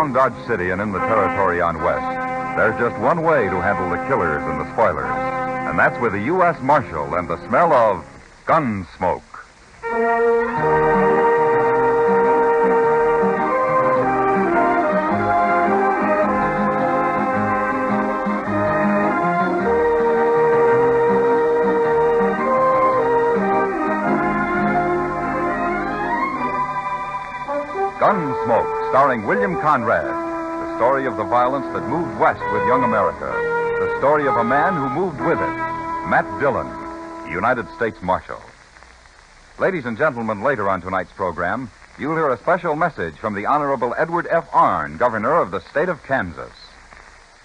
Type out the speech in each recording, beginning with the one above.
around Dodge City and in the territory on West, there's just one way to handle the killers and the spoilers, and that's with the U.S. Marshal and the smell of Gunsmoke. Gunsmoke, starring William Conrad. The story of the violence that moved west with young America. The story of a man who moved with it. Matt Dillon, United States Marshal. Ladies and gentlemen, later on tonight's program, you'll hear a special message from the Honorable Edward F. Arnn, Governor of the state of Kansas.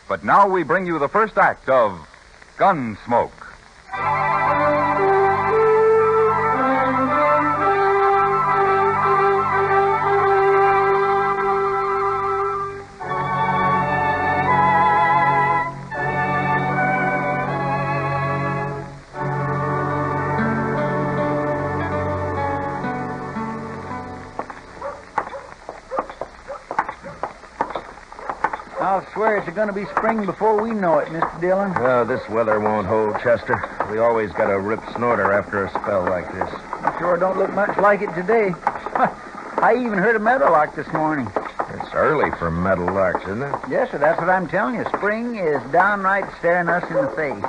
But now we bring you the first act of Gunsmoke. I'll swear it's going to be spring before we know it, Mr. Dillon. This weather won't hold, Chester. We always got a rip snorter after a spell like this. It sure don't look much like it today. I even heard a meadowlark this morning. It's early for meadowlarks, isn't it? Yes, sir, that's what I'm telling you. Spring is downright staring us in the face.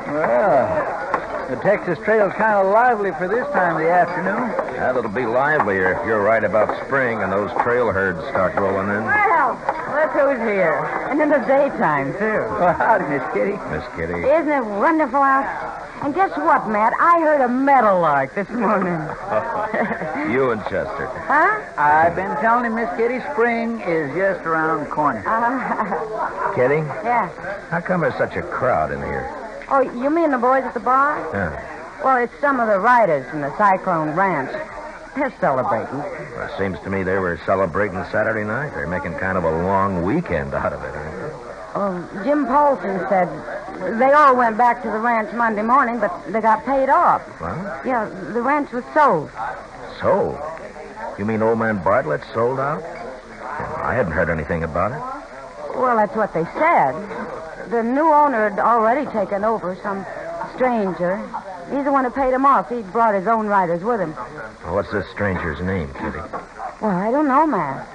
Well, the Texas Trail's kind of lively for this time of the afternoon. Well, it'll be livelier if you're right about spring and those trail herds start rolling in. Well, look who's here. And in the daytime, too. Well, howdy, Miss Kitty. Miss Kitty. Isn't it wonderful out? And guess what, Matt? I heard a meadowlark this morning. You and Chester. Huh? I've been telling him, Miss Kitty, spring is just around the corner. Kitty, Yeah. how come there's such a crowd in here? Oh, you mean the boys at the bar? Yeah. Well, it's some of the riders from the Cyclone Ranch. They're celebrating. Well, it seems to me they were celebrating Saturday night. They're making kind of a long weekend out of it, aren't they? Oh, Jim Paulson said they all went back to the ranch Monday morning, but they got paid off. What? Yeah, the ranch was sold. Sold? You mean old man Bartlett sold out? Well, I hadn't heard anything about it. Well, that's what they said. The new owner had already taken over, some stranger. He's the one who paid him off. He brought his own riders with him. Well, what's this stranger's name, Kitty? Well, I don't know, Matt.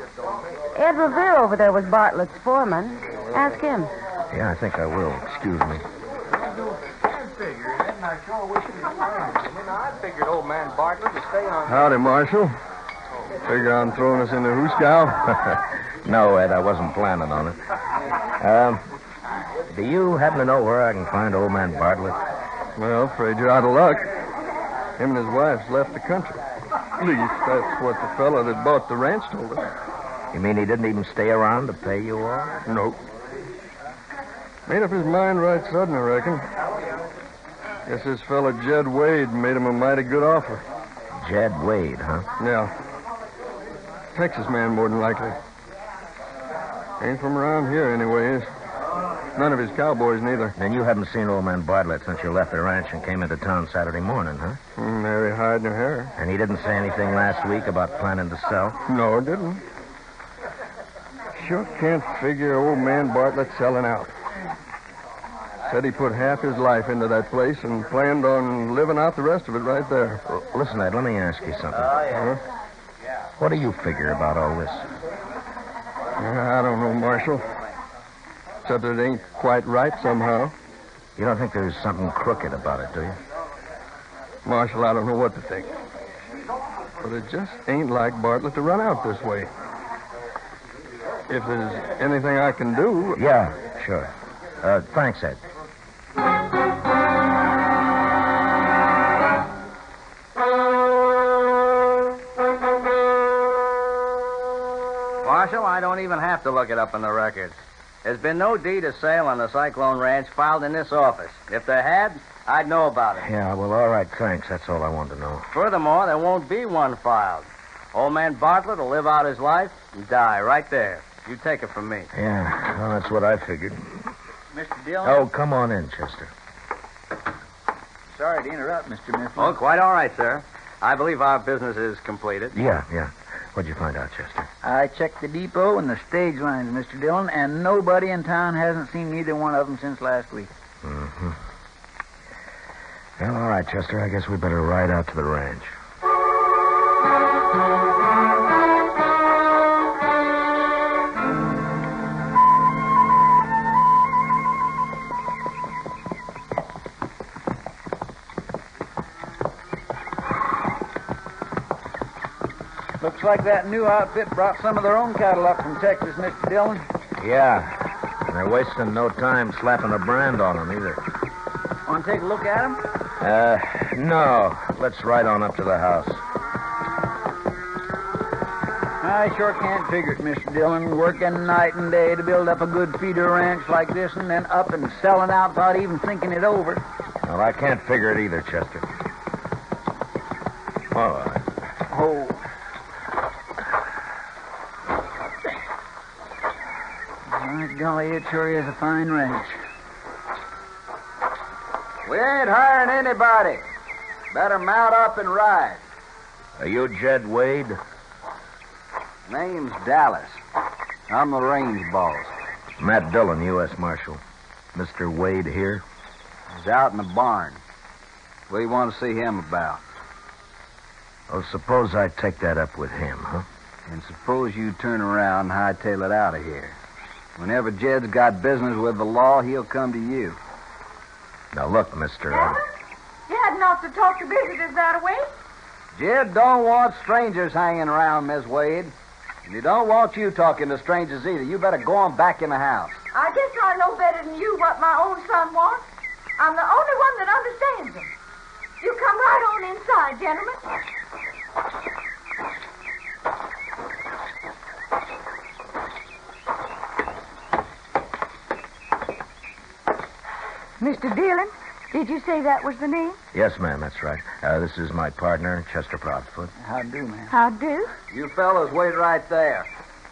Ed Revere over there was Bartlett's foreman. Ask him. Yeah, I think I will. Excuse me. I figured old man Bartlett would stay on. Howdy, Marshal. Figure on throwing us in the hoosegow? No, Ed, I wasn't planning on it. Do you happen to know where I can find old man Bartlett? Well, afraid you're out of luck. Him and his wife's left the country. At least that's what the fellow that bought the ranch told us. You mean he didn't even stay around to pay you all? Nope. Made up his mind right sudden, I reckon. Guess this fellow Jed Wade made him a mighty good offer. Jed Wade, huh? Yeah. Texas man, more than likely. Ain't from around here, anyways. None of his cowboys, neither. Then you haven't seen old man Bartlett since you left the ranch and came into town Saturday morning, huh? Nary hide nor hair. And he didn't say anything last week about planning to sell? No, didn't. Sure can't figure old man Bartlett selling out. Said he put half his life into that place and planned on living out the rest of it right there. Well, listen, Ed, let me ask you something. Huh? What do you figure about all this? I don't know, Marshal. Except it ain't quite right somehow. You don't think there's something crooked about it, do you? Marshal, I don't know what to think. But it just ain't like Bartlett to run out this way. If there's anything I can do... Yeah, sure. Thanks, Ed. Marshal, I don't even have to look it up in the records. There's been no deed of sale on the Cyclone Ranch filed in this office. If there had, I'd know about it. Yeah, well, all right, thanks. That's all I wanted to know. Furthermore, there won't be one filed. Old man Bartlett will live out his life and die right there. You take it from me. Yeah, well, that's what I figured. Mr. Dillon? Oh, come on in, Chester. Sorry to interrupt, Mr. Mifflin. Oh, quite all right, sir. I believe our business is completed. Yeah. What'd you find out, Chester? I checked the depot and the stage lines, Mr. Dillon, and nobody in town hasn't seen neither one of them since last week. Mm-hmm. Well, all right, Chester. I guess we better ride out to the ranch. Looks like that new outfit brought some of their own cattle up from Texas, Mr. Dillon. Yeah. And they're wasting no time slapping a brand on them either. Want to take a look at them? No. Let's ride on up to the house. I sure can't figure it, Mr. Dillon, working night and day to build up a good feeder ranch like this and then up and selling out without even thinking it over. Well, I can't figure it either, Chester. All right. Oh. My golly, it sure is a fine ranch. We ain't hiring anybody. Better mount up and ride. Are you Jed Wade? Name's Dallas. I'm the range boss. Matt Dillon, U.S. Marshal. Mr. Wade here? He's out in the barn. What do you want to see him about? Well, suppose I take that up with him, huh? And suppose you turn around and hightail it out of here. Whenever Jed's got business with the law, he'll come to you. Now, look, mister. You hadn't ought to talk to visitors that way. Jed don't want strangers hanging around, Miss Wade. And he don't want you talking to strangers either. You better go on back in the house. I guess I know better than you what my own son wants. I'm the only one that understands him. You come right on inside, gentlemen. Mr. Dillon, did you say that was the name? Yes, ma'am, that's right. This is my partner, Chester Proudfoot. How do, ma'am? How do? You fellas wait right there.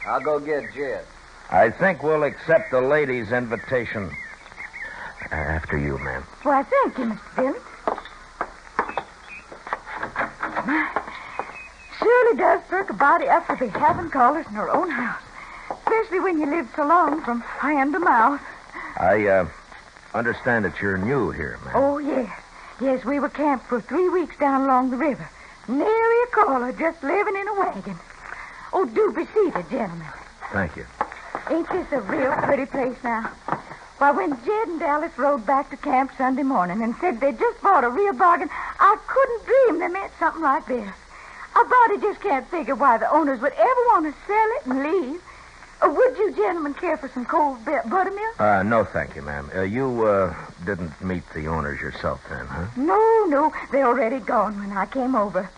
I'll go get Jed. I think we'll accept the lady's invitation. After you, ma'am. Why, thank you, Mr. Dillon. Surely does perk a body up to be having callers in her own house. Especially when you live so long from hand to mouth. I understand that you're new here, ma'am. Oh, yes. Yes, we were camped for 3 weeks down along the river. Nary a caller, just living in a wagon. Oh, do be seated, gentlemen. Thank you. Ain't this a real pretty place now? Why, when Jed and Dallas rode back to camp Sunday morning and said they just bought a real bargain, I couldn't dream they meant something like this. A body just can't figure why the owners would ever want to sell it and leave. Would you gentlemen care for some cold buttermilk? No, thank you, ma'am. You didn't meet the owners yourself then, huh? No. They're already gone when I came over.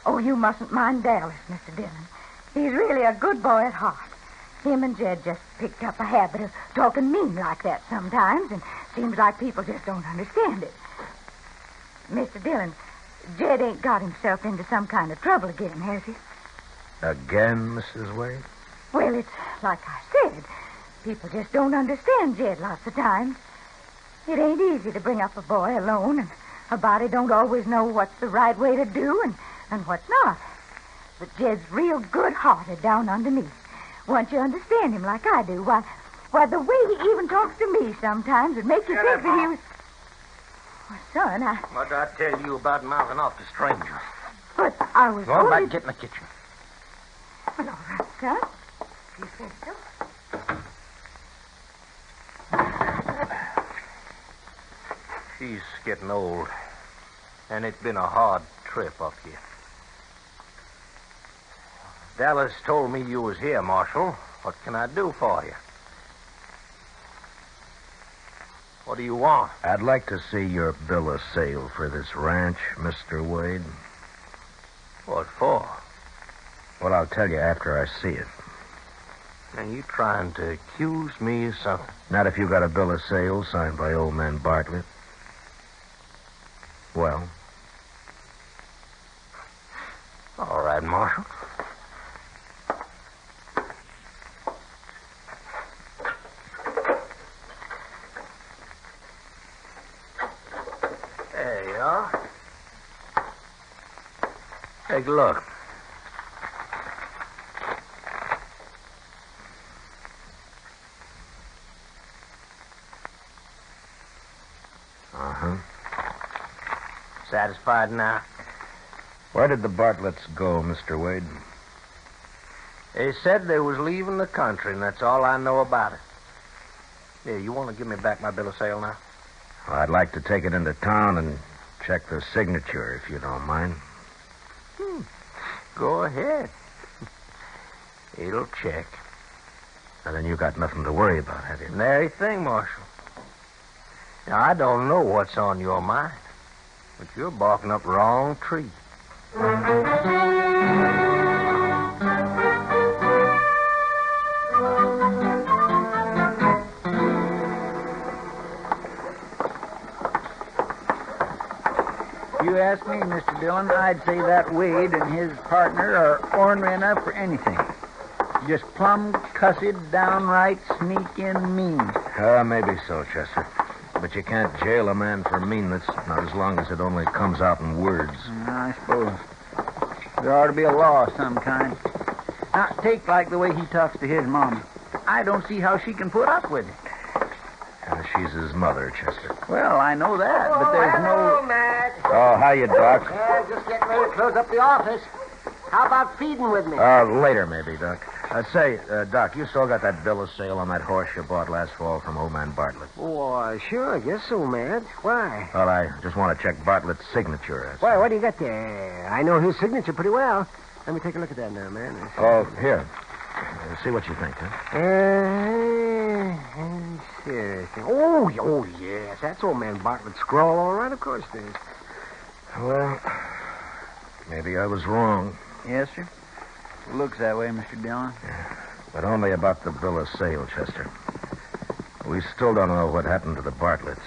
Oh, you mustn't mind Dallas, Mr. Dillon. He's really a good boy at heart. Him and Jed just picked up a habit of talking mean like that sometimes, and seems like people just don't understand it. Mr. Dillon, Jed ain't got himself into some kind of trouble again, has he? Again, Mrs. Wade? Well, it's like I said. People just don't understand Jed lots of times. It ain't easy to bring up a boy alone, and a body don't always know what's the right way to do and what's not. But Jed's real good-hearted down underneath. Once you understand him like I do, why, the way he even talks to me sometimes would make you think that he was... Well, son, What did I tell you about mouthing off to strangers? But I was Go on only... back, get in the kitchen. Well, all right, son. You said so. She's getting old, and it's been a hard trip up here. Dallas told me you was here, Marshal. What can I do for you? What do you want? I'd like to see your bill of sale for this ranch, Mr. Wade. What for? Well, I'll tell you after I see it. Are you trying to accuse me of something? Not if you got a bill of sale signed by old man Bartlett. Well? All right, Marshal. There you are. Take a look. Uh-huh. Satisfied now? Where did the Bartletts go, Mr. Wade? They said they was leaving the country, and that's all I know about it. Here, you want to give me back my bill of sale now? Well, I'd like to take it into town and check the signature, if you don't mind. Go ahead. It'll check. And then you got nothing to worry about, have you? Nary thing, Marshal. Now, I don't know what's on your mind, but you're barking up the wrong tree. You ask me, Mr. Dillon, I'd say that Wade and his partner are ornery enough for anything. Just plumb cussed, downright sneaking mean. Maybe so, Chester. But you can't jail a man for meanness, not as long as it only comes out in words. I suppose. There ought to be a law of some kind. Now, take like the way he talks to his mama. I don't see how she can put up with it. She's his mother, Chester. Well, I know that, but there's hello, no... Matt. Oh, hiya, Doc. Just getting ready to close up the office. How about feeding with me? Later, maybe, Doc. Say, Doc, you still got that bill of sale on that horse you bought last fall from old man Bartlett? Oh, sure, I guess so, Matt. Why? Well, I just want to check Bartlett's signature. Why, what do you got there? I know his signature pretty well. Let me take a look at that now, man. Oh, here. See what you think, huh? Sure. Oh, yes. That's old man Bartlett's scrawl, all right, of course it is. Well, maybe I was wrong. Yes, sir. It looks that way, Mr. Dillon. But only about the bill of sale, Chester. We still don't know what happened to the Bartletts.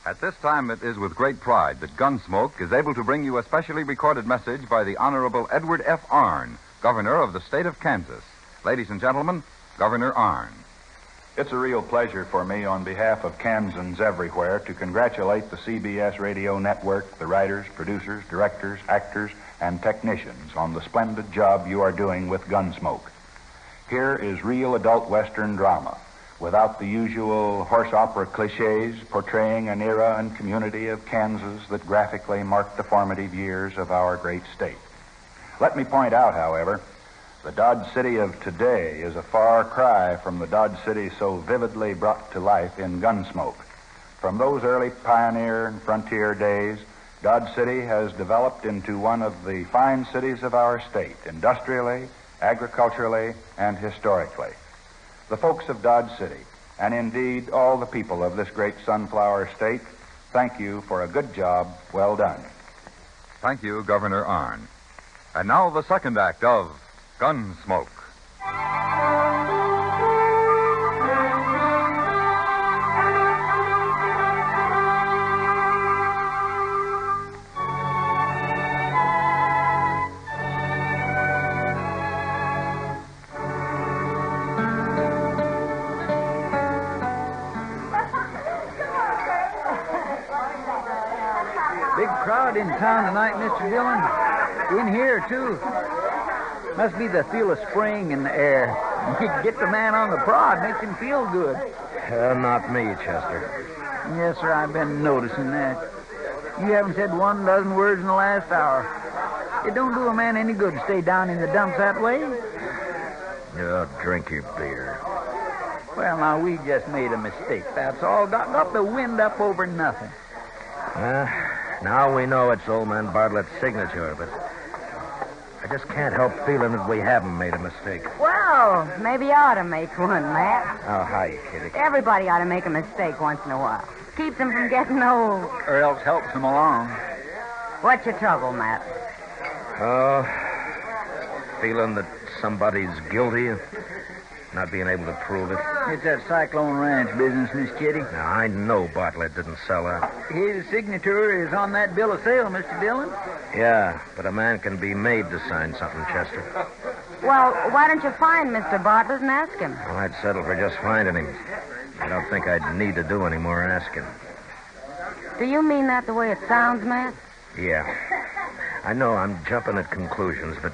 At this time, it is with great pride that Gunsmoke is able to bring you a specially recorded message by the Honorable Edward F. Arnn, Governor of the state of Kansas. Ladies and gentlemen, Governor Arnn. It's a real pleasure for me, on behalf of Kansans everywhere, to congratulate the CBS Radio Network, the writers, producers, directors, actors, and technicians on the splendid job you are doing with Gunsmoke. Here is real adult Western drama, without the usual horse opera cliches portraying an era and community of Kansas that graphically marked the formative years of our great state. Let me point out, however, the Dodge City of today is a far cry from the Dodge City so vividly brought to life in Gunsmoke. From those early pioneer and frontier days, Dodge City has developed into one of the fine cities of our state, industrially, agriculturally, and historically. The folks of Dodge City, and indeed all the people of this great sunflower state, thank you for a good job well done. Thank you, Governor Arnn. And now the second act of Gunsmoke. Big crowd in town tonight, Mr. Dillon. In here, too. Must be the feel of spring in the air. Get the man on the prod, makes him feel good. Not me, Chester. Yes, sir, I've been noticing that. You haven't said 1 dozen words in the last hour. It don't do a man any good to stay down in the dumps that way. Drink your beer. Well, now, we just made a mistake, that's all. Got the wind up over nothing. Now we know it's old man Bartlett's signature, but I just can't help feeling that we haven't made a mistake. Well, maybe you ought to make one, Matt. Oh, hi, Kitty. Everybody ought to make a mistake once in a while. Keeps them from getting old. Or else helps him along. What's your trouble, Matt? Oh, feeling that somebody's guilty. not being able to prove it? It's that Cyclone Ranch business, Miss Kitty. Now, I know Bartlett didn't sell out. His signature is on that bill of sale, Mr. Dillon. Yeah, but a man can be made to sign something, Chester. Well, why don't you find Mr. Bartlett and ask him? Well, I'd settle for just finding him. I don't think I'd need to do any more asking. Do you mean that the way it sounds, Matt? Yeah. I know I'm jumping at conclusions, but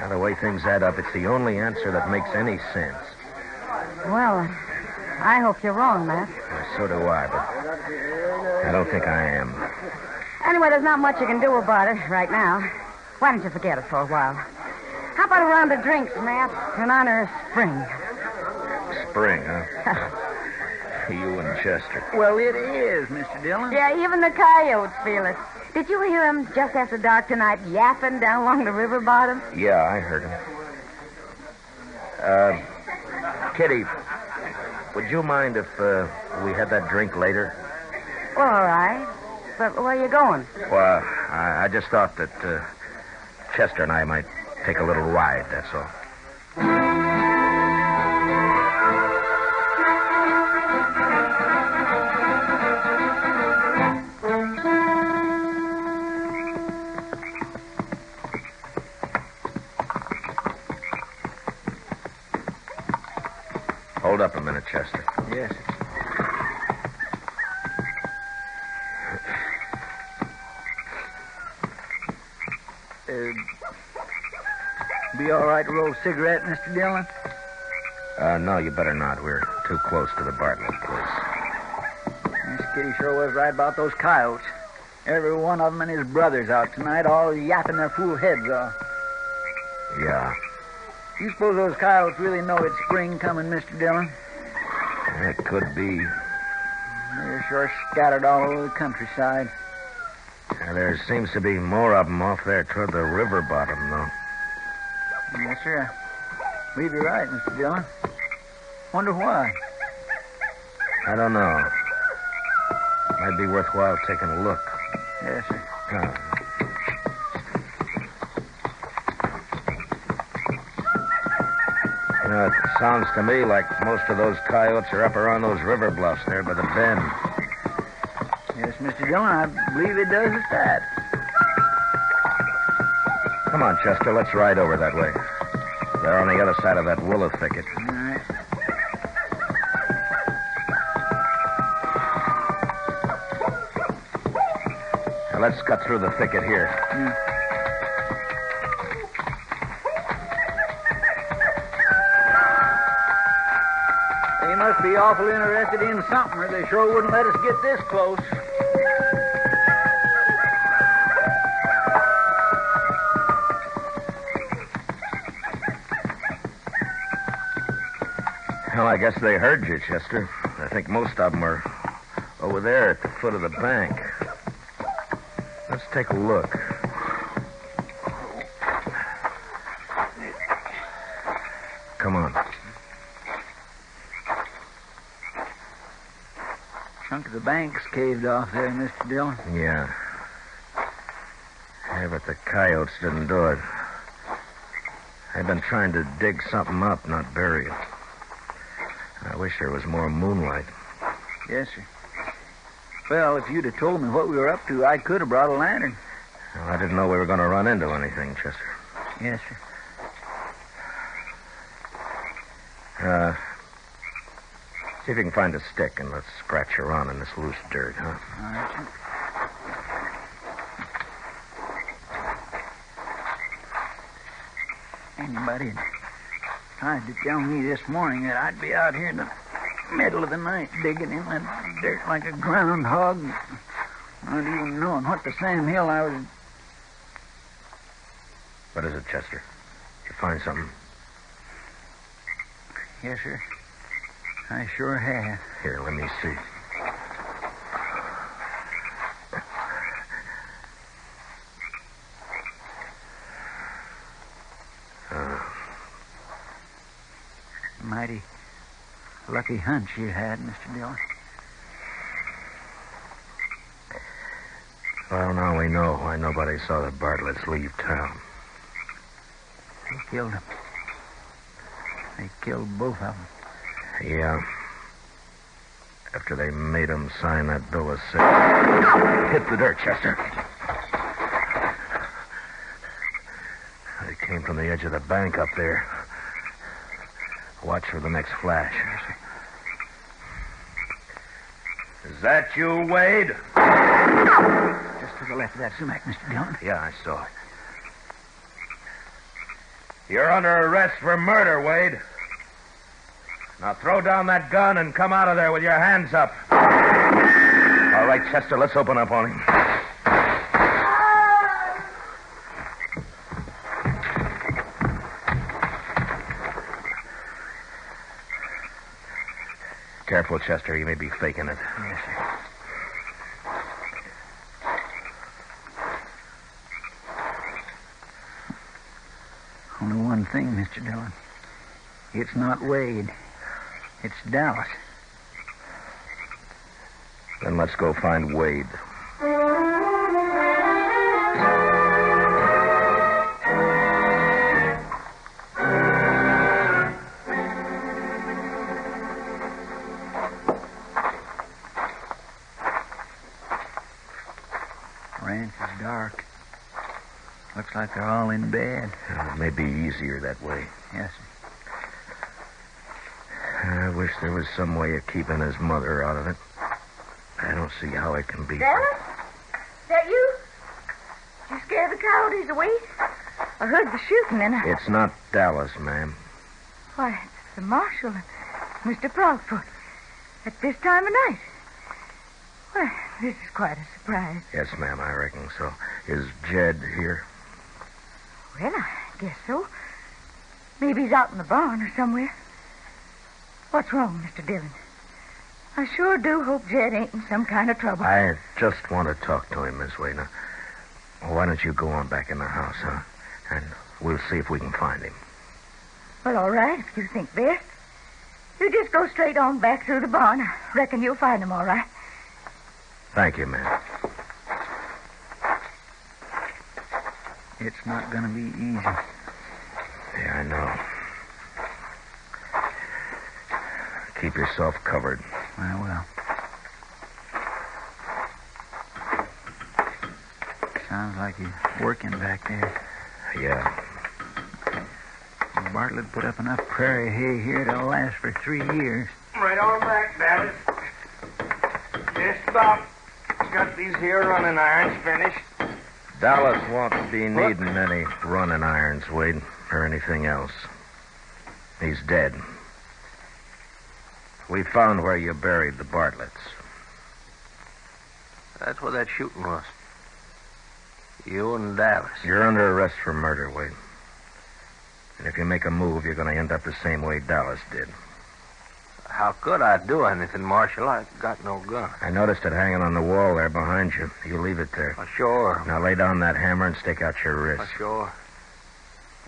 the way things add up, it's the only answer that makes any sense. Well, I hope you're wrong, Matt. Well, so do I, but I don't think I am. Anyway, there's not much you can do about it right now. Why don't you forget it for a while? How about a round of drinks, Matt, in honor of spring? Spring, huh? You and Chester. Well, it is, Mr. Dillon. Yeah, even the coyotes feel it. Did you hear him just after dark tonight yapping down along the river bottom? Yeah, I heard him. Kitty, would you mind if we had that drink later? Well, all right. But where are you going? Well, I just thought that Chester and I might take a little ride, that's all. Hold up a minute, Chester. Yes. Be all right to roll a cigarette, Mr. Dillon? No, you better not. We're too close to the Bartlett place. Miss Kitty sure was right about those coyotes. Every one of them and his brothers out tonight, all yapping their fool heads off. Yeah. You suppose those coyotes really know it's spring coming, Mr. Dillon? It could be. They're sure scattered all over the countryside. There seems to be more of them off there toward the river bottom, though. Yes, sir. I believe you're right, Mr. Dillon. Wonder why. I don't know. Might be worthwhile taking a look. Yes, sir. You know, it sounds to me like most of those coyotes are up around those river bluffs there by the bend. Yes, Mr. Dillon, I believe it does at that. Come on, Chester, let's ride over that way. They're on the other side of that willow thicket. All right. Now, let's cut through the thicket here. Yeah. They must be awful interested in something, or they sure wouldn't let us get this close. Well, I guess they heard you, Chester. I think most of them are over there at the foot of the bank. Let's take a look. Come on. Chunk of the bank's caved off there, Mr. Dillon. Yeah. Yeah, but the coyotes didn't do it. They've been trying to dig something up, not bury it. I wish there was more moonlight. Yes, sir. Well, if you'd have told me what we were up to, I could have brought a lantern. Well, I didn't know we were going to run into anything, Chester. Yes, sir. See if you can find a stick and let's scratch around in this loose dirt, huh? All right, sir. Anybody tried to tell me this morning that I'd be out here in the middle of the night digging in that dirt like a groundhog, not even knowing what the Sam Hill I was... What is it, Chester? Did you find something? Yes, sir. I sure have. Here, let me see. Mighty lucky hunch you had, Mr. Dillon. Well, now we know why nobody saw the Bartletts leave town. Who killed him? They killed both of them. Yeah. After they made him sign that bill of sale. Hit the dirt, Chester. They came from the edge of the bank up there. Watch for the next flash. Is that you, Wade? Just to the left of that sumac, Mr. Dillon. Yeah, I saw it. You're under arrest for murder, Wade. Now throw down that gun and come out of there with your hands up. All right, Chester, let's open up on him. Careful, Chester. He may be faking it. Yes, sir. Only one thing, Mr. Dillon. It's not Wade. It's Dallas. Then let's go find Wade. Ranch is dark. Looks like they're all in bed. It may be easier that way. Yes, sir. I wish there was some way of keeping his mother out of it. I don't see how it can be. Dallas? Is that you? Did you scare the coyotes away? I heard the shooting and It's not Dallas, ma'am. Why, it's the marshal and Mr. Proudfoot. At this time of night. Well, this is quite a surprise. Yes, ma'am, I reckon so. Is Jed here? Well, I guess so. Maybe he's out in the barn or somewhere. What's wrong, Mr. Dillon? I sure do hope Jed ain't in some kind of trouble. I just want to talk to him, Miss Wayne. Why don't you go on back in the house, huh? And we'll see if we can find him. Well, all right, if you think best. You just go straight on back through the barn. I reckon you'll find him all right. Thank you, ma'am. It's not going to be easy. Yeah, I know. Keep yourself covered. I will. Sounds like he's working back there. Yeah. Bartlett put up enough prairie hay here to last for 3 years. Right on back, Dallas. Just about got these here running irons finished. Dallas won't be needing any running irons, Wade, or anything else. He's dead. We found where you buried the Bartletts. That's where that shooting was. You and Dallas. You're under arrest for murder, Wade. And if you make a move, you're going to end up the same way Dallas did. How could I do anything, Marshal? I got no gun. I noticed it hanging on the wall there behind you. You leave it there. Sure. Now lay down that hammer and stick out your wrist. Sure.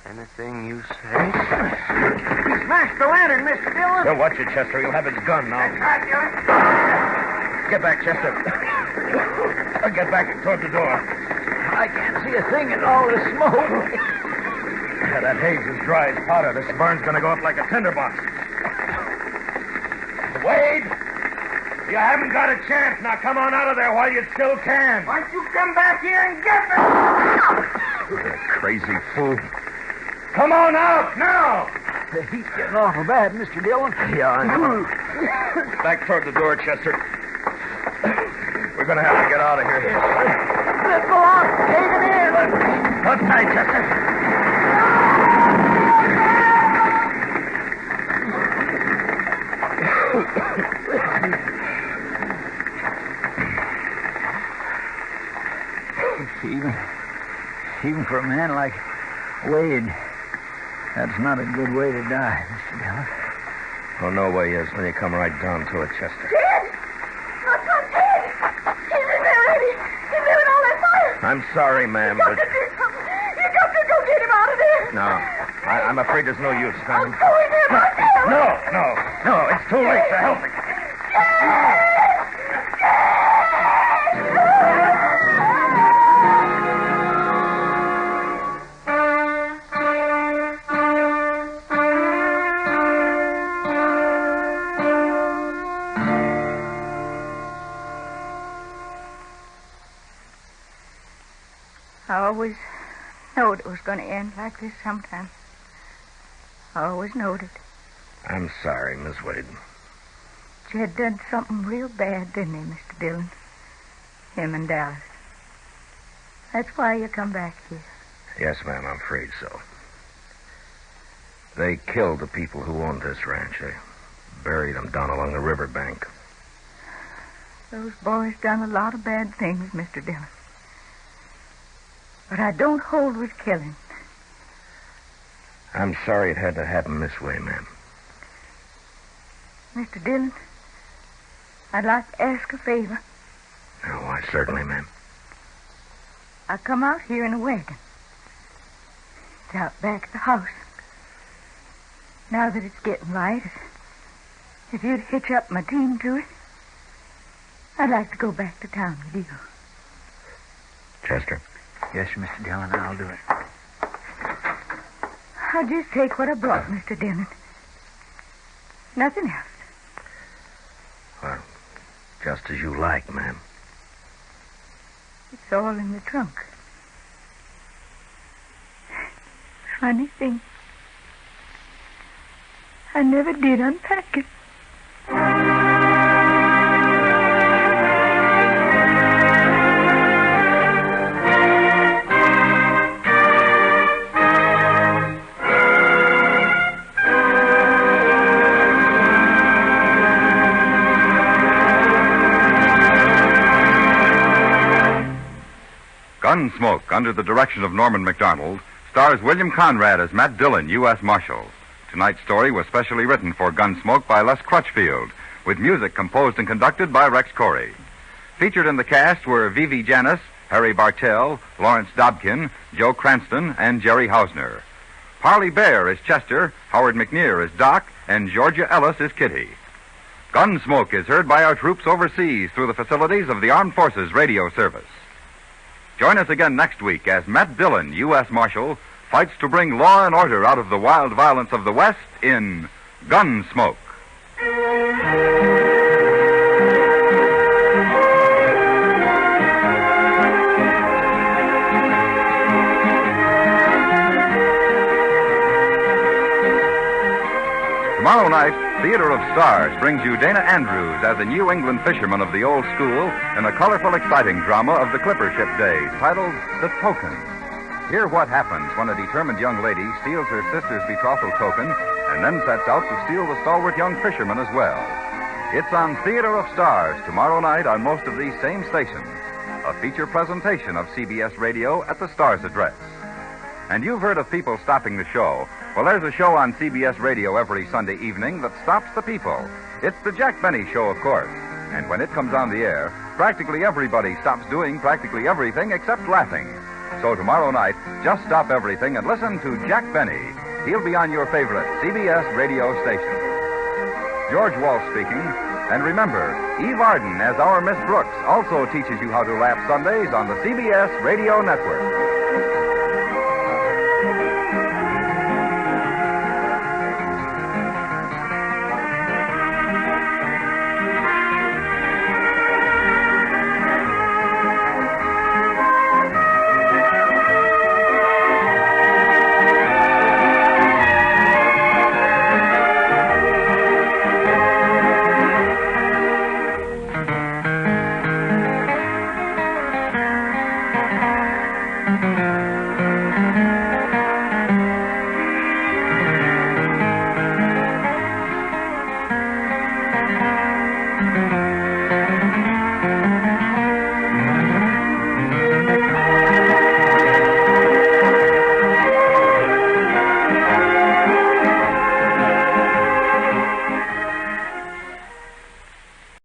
Anything you say. He smashed the lantern, Mr. Dillon. Don't watch it, Chester. He'll have his gun now. That's right, Dillon. Get back, Chester. Get back toward the door. I can't see a thing in all this smoke. Yeah, that haze is dry as powder. This burn's going to go up like a tinderbox. Wade! You haven't got a chance. Now come on out of there while you still can. Why don't you come back here and get me? You crazy fool. Come on out now! The heat's getting awful bad, Mr. Dillon. Yeah, I know. Back toward the door, Chester. We're going to have to get out of here. Let's go on. Cave it in. Hold tight, Chester. Even for a man like Wade, that's not a good way to die, Mr. Dillon. Oh, no way is when you come right down to it, Chester. Jed! What's on Jed? He's in there already. He's there in all that fire. I'm sorry, ma'am, You but... got to do something. You got to go get him out of there. No, I'm afraid there's no use, I'll ma'am. go in there myself. No, it's too late to help me. always knowed it was going to end like this sometime. I always knowed it. I'm sorry, Miss Wade. Jed done something real bad, didn't he, Mr. Dillon? Him and Dallas. That's why you come back here. Yes, ma'am, I'm afraid so. They killed the people who owned this ranch. They buried them down along the riverbank. Those boys done a lot of bad things, Mr. Dillon. But I don't hold with killing. I'm sorry it had to happen this way, ma'am. Mr. Dillon, I'd like to ask a favor. Oh, why, certainly, ma'am. I come out here in a wagon. It's out back of the house. Now that it's getting light, if you'd hitch up my team to it, I'd like to go back to town with you. Chester? Yes, Mr. Dillon, I'll do it. I'll just take what I brought, Mr. Dillon. Nothing else. Well, just as you like, ma'am. It's all in the trunk. Funny thing. I never did unpack it. Gunsmoke, under the direction of Norman MacDonald, stars William Conrad as Matt Dillon, U.S. Marshal. Tonight's story was specially written for Gunsmoke by Les Crutchfield, with music composed and conducted by Rex Corey. Featured in the cast were Vivi Janis, Harry Bartell, Lawrence Dobkin, Joe Cranston, and Jerry Hausner. Parley Bear is Chester, Howard McNear is Doc, and Georgia Ellis is Kitty. Gunsmoke is heard by our troops overseas through the facilities of the Armed Forces Radio Service. Join us again next week as Matt Dillon, U.S. Marshal, fights to bring law and order out of the wild violence of the West in Gunsmoke. Tomorrow night, Theater of Stars brings you Dana Andrews as a New England fisherman of the old school in a colorful, exciting drama of the clipper ship days titled The Token. Hear what happens when a determined young lady steals her sister's betrothal token and then sets out to steal the stalwart young fisherman as well. It's on Theater of Stars tomorrow night on most of these same stations, a feature presentation of CBS Radio at the Stars address. And you've heard of people stopping the show. Well, there's a show on CBS Radio every Sunday evening that stops the people. It's the Jack Benny Show, of course. And when it comes on the air, practically everybody stops doing practically everything except laughing. So tomorrow night, just stop everything and listen to Jack Benny. He'll be on your favorite CBS radio station. George Walsh speaking. And remember, Eve Arden as our Miss Brooks also teaches you how to laugh Sundays on the CBS Radio Network.